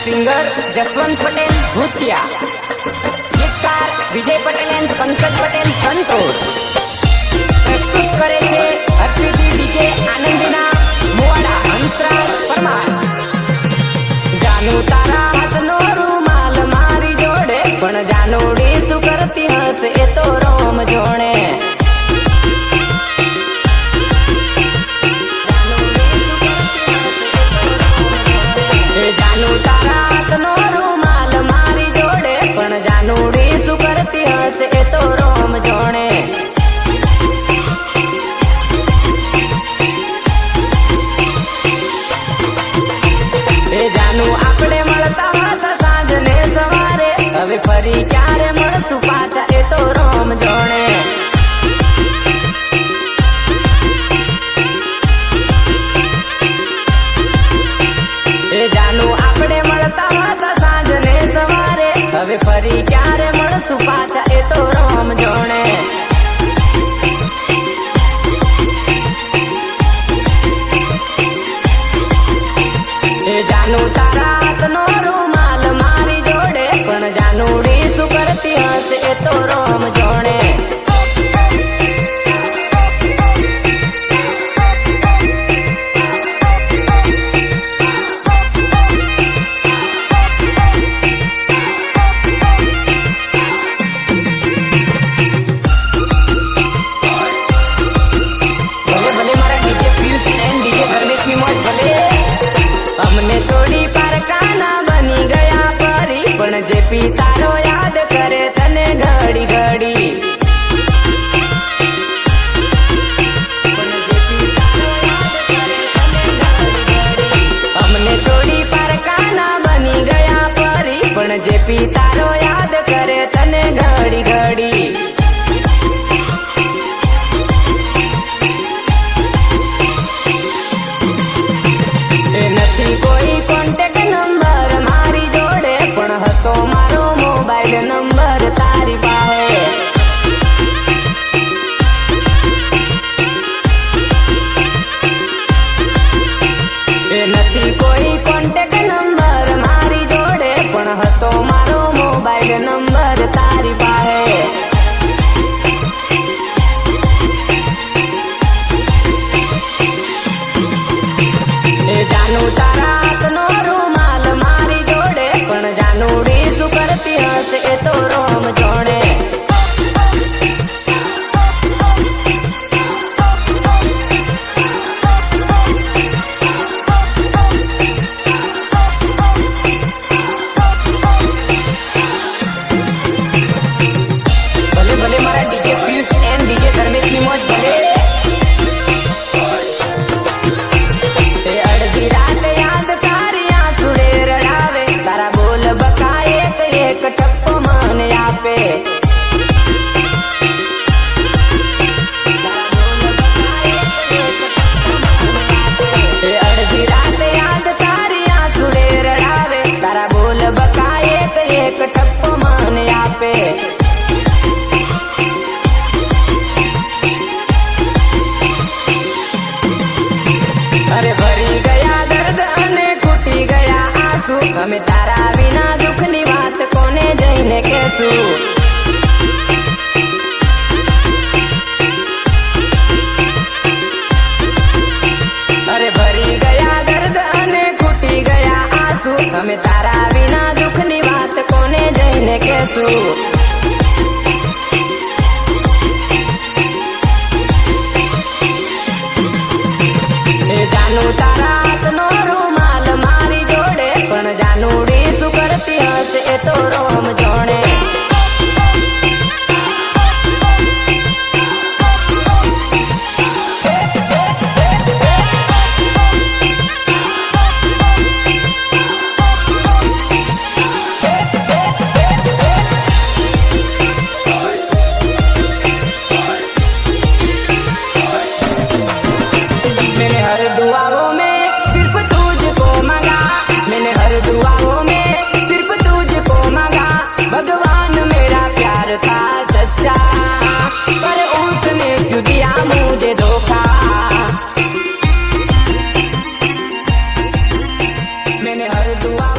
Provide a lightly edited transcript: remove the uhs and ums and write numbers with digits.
Singer Jaswant Patel भूतिया, गीतकार विजय Patel and Pankaj Patel संतोष। प्रस्तुत करे छे हर्षिदी डीजे आनंदीना मुवाड़ा हंसराज परमार। जानू तारा हाथनो रूमाल मारी जोड़े पण जानोड़ी शू करती हस ए तो रोम जोड़े। जानू तारा हाथनो रूमाल मारी जोड़े पण जानूड़ी शू करती हस ए तो रोम जोड़े। जानू आपणे मळता हता सांज ने सवारे हवे फरी क्यारे मळसुं पाछा ए तो रोम जोड़े। जानू आपणे मळता हता सांज ने सवारे हवे फरी क्यारे मळसुं पाछा ए तो रोम जोड़े। जानू तारा हाथनो रूमाल मारी जोड़े पण जानूड़ी शू करती हस ए तो रोम जोड़े। भले भले मारा DJ Piyush and DJ Dharmesh की मौज भले। हमने छोड़ी पारकाना बनी गया परी पण जेपी तारो याद करे तने घड़ी घड़ी। हमने छोड़ी पारकाना बनी गया परी पण जेपी तारो याद करे तने घड़ी घड़ी। નથી કોઈ કોન્ટેક્ટ નંબર મારી જોડે પણ હતો મારો મોબાઈલ નંબર તારી પાસે। નથી કોઈ કોન્ટેક્ટ નંબર મારી જોડે પણ હતો મારો મોબાઈલ નંબર તારી પાસે। जानू तारा हाथनो रूमाल मारी जोड़े पण जानूड़ी शू करती हस ए तो रोम जोड़े। भले भले मारा DJ Piyush and DJ Dharmesh की मौज भले। रात याद तारी आंसुड़े रड़ावे तारा बोल बकाए तो एक टप्पो मन आपे। अर्धी रात याद तारी आंसुड़े रड़ावे तारा बोल बकाए तो एक टप्पो मन आपे। अरे भरी गया दर्द अने फूटी गया आंसू हमें तारा बिना दुखनी बात कोने जईने कहसू। अरे भरी गया दर्द अने फूटी गया आंसू हमें तारा बिना दुखनी बात कोने जईने कहसू। जानू तारा हाथनो रूमाल मारी जोड़े पण जानूड़ी शू करती हस ए तो रोम जोड़े। मैंने हर दुआओं में सिर्फ तुझको मांगा, मैंने हर दुआओं में सिर्फ तुझको मांगा। भगवान मेरा प्यार था सच्चा पर उसने क्यों दिया मुझे धोखा। मैंने हर दुआ